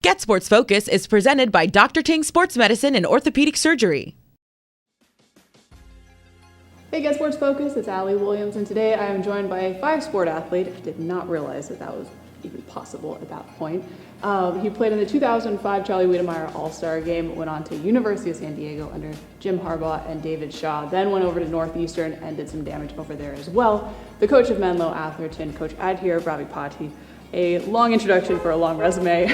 GetSportsFocus is presented by Dr. Ting Sports Medicine and Orthopedic Surgery. Hey, GetSportsFocus, it's Allie Williams, and today I am joined by a five-sport athlete. I did not realize that was even possible at that point. He played in the 2005 Charlie Wiedemeyer All-Star Game, went on to University of San Diego under Jim Harbaugh and David Shaw, then went over to Northeastern and did some damage over there as well. The coach of Menlo-Atherton, Coach Adhir Ravipati. A long introduction for a long resume.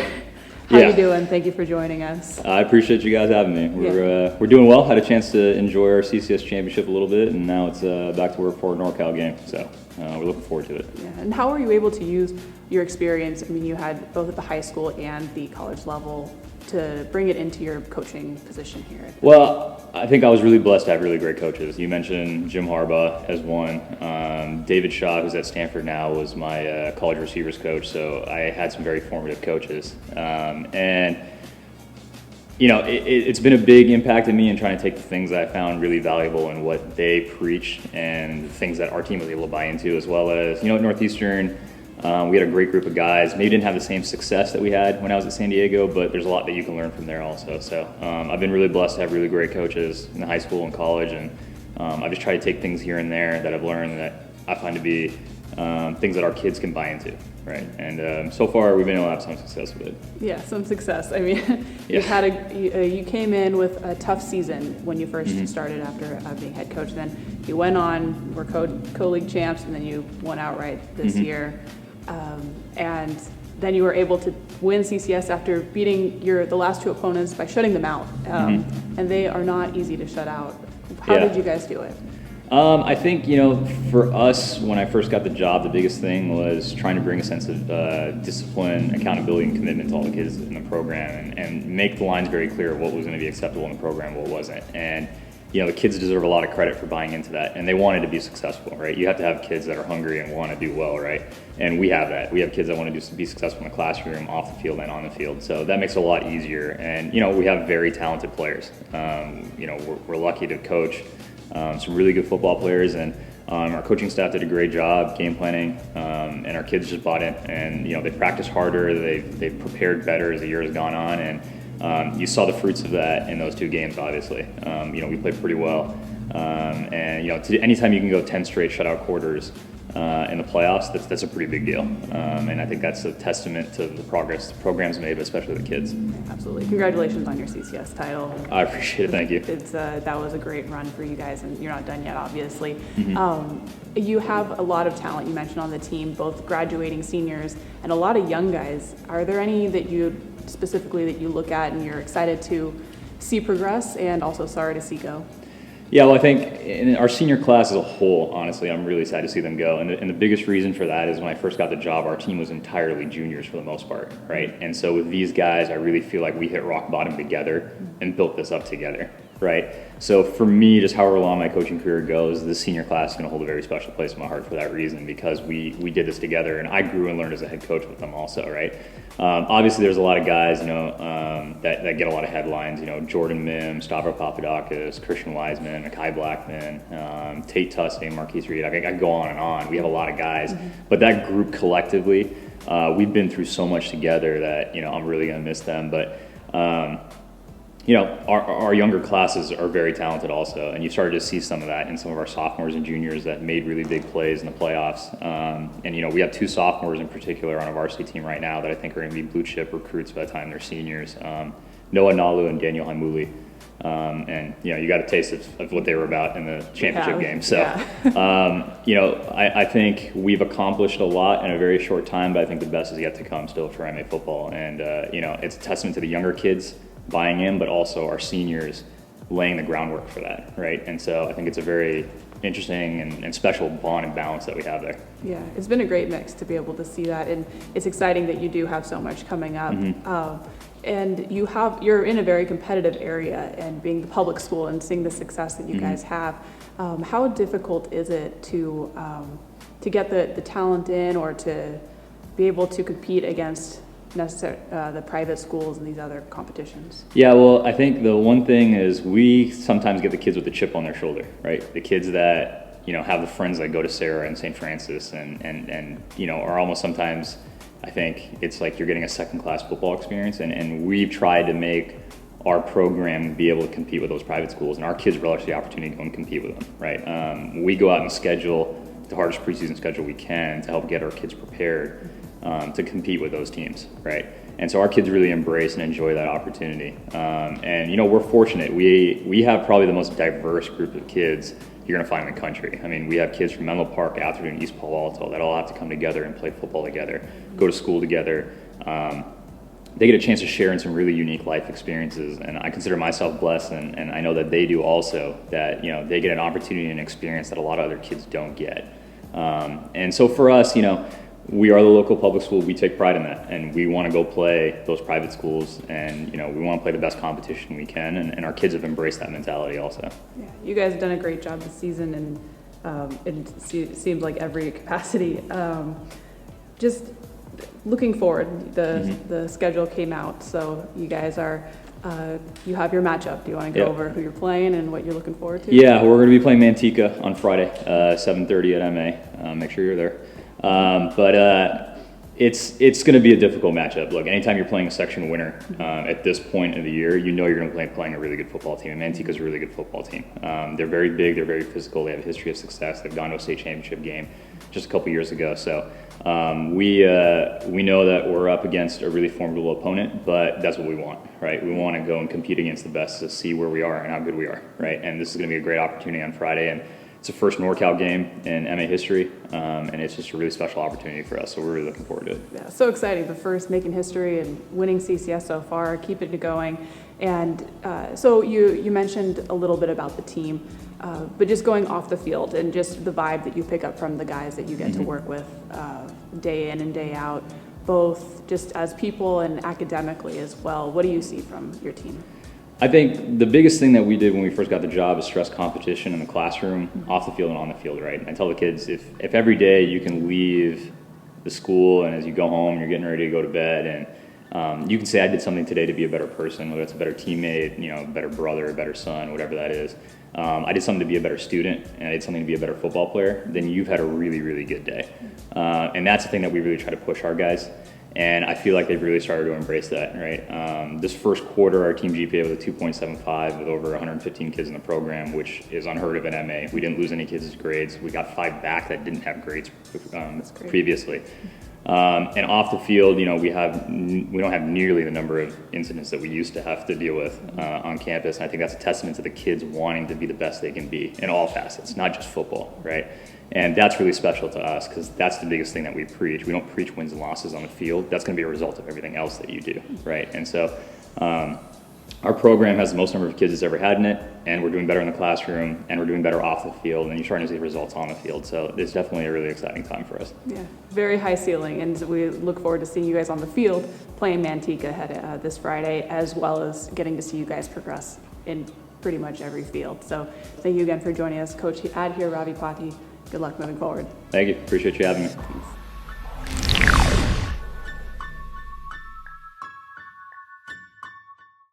How you doing? Thank you for joining us. I appreciate you guys having me. We're doing well. Had a chance to enjoy our CCS championship a little bit, and now it's back to work for a NorCal game. So we're looking forward to it. Yeah. And how were you able to use your experience? I mean, you had both at the high school and the college level to bring it into your coaching position here. Well, I think I was really blessed to have really great coaches. You mentioned Jim Harbaugh as one. David Shaw, who's at Stanford now, was my college receivers coach. So I had some very formative coaches. And you know, it's been a big impact on me in trying to take the things that I found really valuable and what they preach and the things that our team was able to buy into, as well as, at Northeastern, we had a great group of guys. Maybe didn't have the same success that we had when I was at San Diego, but there's a lot that you can learn from there also. So I've been really blessed to have really great coaches in the high school and college, and I've just tried to take things here and there that I've learned that I find to be things that our kids can buy into, right? And so far we've been able to have some success with it. Yeah, some success. I mean, you came in with a tough season when you first started after being head coach. Then you went on, were co-league champs, and then you won outright this year. And then you were able to win CCS after beating the last two opponents by shutting them out. And they are not easy to shut out. How did you guys do it? I think, for us, when I first got the job, the biggest thing was trying to bring a sense of discipline, accountability, and commitment to all the kids in the program, and make the lines very clear what was going to be acceptable in the program, what wasn't. And the kids deserve a lot of credit for buying into that, and they wanted to be successful, right? You have to have kids that are hungry and want to do well, right? And we have that. We have kids that want to be successful in the classroom, off the field, and on the field. So that makes it a lot easier. And, we have very talented players. We're lucky to coach some really good football players, and our coaching staff did a great job game planning, and our kids just bought in. And, they practiced harder, they've prepared better as the year has gone on, and you saw the fruits of that in those two games, obviously. We played pretty well. And, anytime you can go 10 straight shutout quarters in the playoffs, that's a pretty big deal. And I think that's a testament to the progress the program's made, but especially the kids. Absolutely. Congratulations on your CCS title. I appreciate it. Thank you. That was a great run for you guys, and you're not done yet, obviously. You have a lot of talent you mentioned on the team, both graduating seniors and a lot of young guys. Are there any that you look at and you're excited to see progress and also sorry to see go? Yeah, well, I think in our senior class as a whole, honestly, I'm really sad to see them go. And the biggest reason for that is when I first got the job, our team was entirely juniors for the most part, right? And so with these guys, I really feel like we hit rock bottom together and built this up together, right? So for me, just however long my coaching career goes, the senior class is going to hold a very special place in my heart for that reason, because we did this together, and I grew and learned as a head coach with them also, right? Obviously, there's a lot of guys, that get a lot of headlines. Jordan Mims, Stavro Papadakis, Christian Wiseman, Akai Blackman, Tate Tussing, Marquise Reed. I could go on and on. We have a lot of guys, but that group collectively, we've been through so much together that I'm really going to miss them. But our younger classes are very talented also, and you started to see some of that in some of our sophomores and juniors that made really big plays in the playoffs. And we have two sophomores in particular on our varsity team right now that I think are going to be blue chip recruits by the time they're seniors. Noah Nalu and Daniel Haimuli. And you got a taste of what they were about in the championship game. So, I think we've accomplished a lot in a very short time, but I think the best is yet to come still for MA football. And it's a testament to the younger kids buying in, but also our seniors laying the groundwork for that, right? And so I think it's a very interesting and special bond and balance that we have there. Yeah, it's been a great mix to be able to see that, and it's exciting that you do have so much coming up. And you're in a very competitive area, and being the public school and seeing the success that you guys have, how difficult is it to get the talent in, or to be able to compete against the private schools and these other competitions? Yeah, well, I think the one thing is we sometimes get the kids with the chip on their shoulder, right? The kids that have the friends that go to Sarah and St. Francis and are almost sometimes I think it's like you're getting a second-class football experience, and we've tried to make our program be able to compete with those private schools, and our kids relish the opportunity to go and compete with them, right? We go out and schedule the hardest preseason schedule we can to help get our kids prepared to compete with those teams, right? And so our kids really embrace and enjoy that opportunity. And, you know, we're fortunate. We have probably the most diverse group of kids you're going to find in the country. I mean, we have kids from Menlo Park, Atherton, East Palo Alto that all have to come together and play football together, go to school together. They get a chance to share in some really unique life experiences, and I consider myself blessed, and I know that they do also, that, you know, they get an opportunity and experience that a lot of other kids don't get. And so for us, you know, we are the local public school. We take pride in that, and we want to go play those private schools, and, you know, we want to play the best competition we can, and our kids have embraced that mentality also. Yeah, you guys have done a great job this season, and it seems like every capacity. Just looking forward, the schedule came out, so you guys are, you have your matchup. Do you want to go over who you're playing and what you're looking forward to? Yeah, we're going to be playing Manteca on Friday, 7:30 at MA. Make sure you're there. But it's going to be a difficult matchup. Look, anytime you're playing a section winner at this point of the year, you know you're going to be playing a really good football team. And Manteca's a really good football team. They're very big. They're very physical. They have a history of success. They've gone to a state championship game just a couple years ago. So we know that we're up against a really formidable opponent, but that's what we want, right? We want to go and compete against the best to see where we are and how good we are, right? And this is going to be a great opportunity on Friday. And it's the first NorCal game in MA history, and it's just a really special opportunity for us, so we're really looking forward to it. Yeah, so exciting. The first making history and winning CCS so far, keeping it going. And so you mentioned a little bit about the team, but just going off the field and just the vibe that you pick up from the guys that you get to work with day in and day out, both just as people and academically as well. What do you see from your team? I think the biggest thing that we did when we first got the job is stress competition in the classroom, off the field and on the field, right? And I tell the kids, if every day you can leave the school and as you go home, you're getting ready to go to bed, and you can say, I did something today to be a better person, whether it's a better teammate, you know, a better brother, a better son, whatever that is. I did something to be a better student, and I did something to be a better football player, then you've had a really, really good day. And that's the thing that we really try to push our guys. And I feel like they've really started to embrace that, right? This first quarter, our team GPA was a 2.75 with over 115 kids in the program, which is unheard of in MA. We didn't lose any kids' grades. We got 5 back that didn't have grades previously. And off the field, you know, we don't have nearly the number of incidents that we used to have to deal with on campus. And I think that's a testament to the kids wanting to be the best they can be in all facets, not just football, right? And that's really special to us because that's the biggest thing that we preach. We don't preach wins and losses on the field. That's going to be a result of everything else that you do, right? And so our program has the most number of kids it's ever had in it, and we're doing better in the classroom, and we're doing better off the field, and you're starting to see results on the field. So it's definitely a really exciting time for us. Yeah, very high ceiling, and we look forward to seeing you guys on the field playing Manteca this Friday, as well as getting to see you guys progress in pretty much every field. So thank you again for joining us, Coach Adhir Ravipati. Good luck moving forward. Thank you. Appreciate you having me.